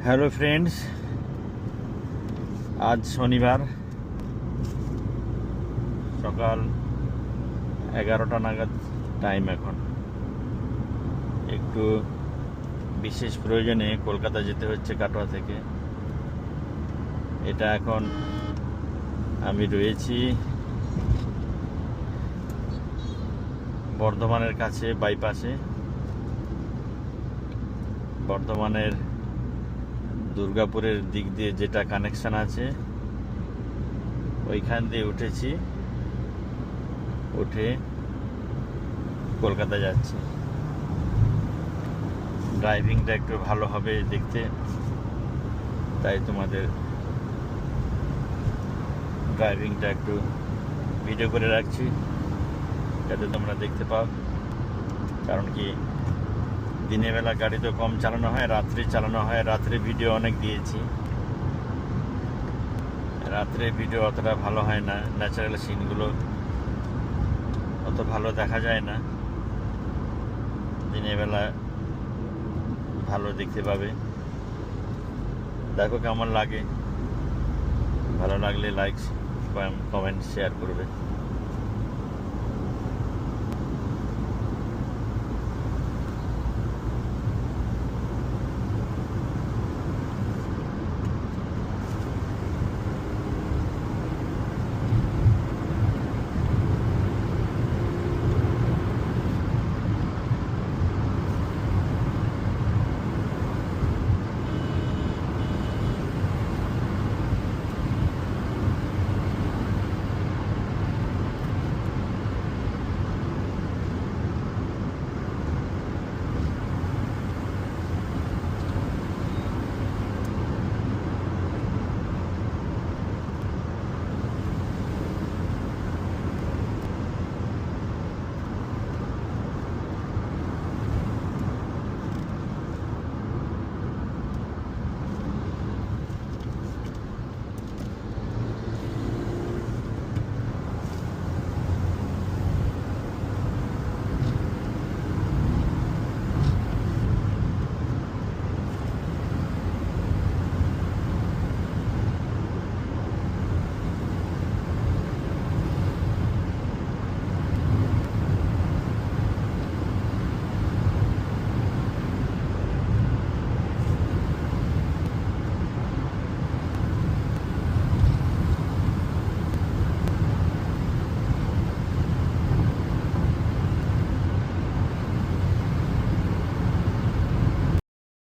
Hello friends, আজ শনিবার সকাল 11টা নাগাদ টাইম। এখন একটু বিশেষ প্রয়োজনে কলকাতা যেতে হচ্ছে কাটোয়া থেকে। এটা এখন আমি রয়েছি বর্ধমানের কাছে বাইপাসে। বর্ধমানের দুর্গাপুরের দিক দিয়ে যেটা কানেকশন আছে ওইখান দিয়ে উঠেছি, উঠে কলকাতা যাচ্ছি। ড্রাইভিংটা একটু ভালো হবে দেখতে, তাই তোমাদের ড্রাইভিংটা একটু ভিডিও করে রাখছি যাতে তোমরা দেখতে পাও। কারণ কি, দিনের বেলা গাড়ি তো কম চালানো হয়, রাত্রে চালানো হয়। রাত্রে ভিডিও অনেক দিয়েছি, রাত্রে ভিডিও অতটা ভালো হয় না, ন্যাচারাল সিনগুলো অত ভালো দেখা যায় না। দিনের বেলা ভালো দেখতে পাবে। দেখো কেমন লাগে, ভালো লাগলে লাইক, কমেন্ট, শেয়ার করবে।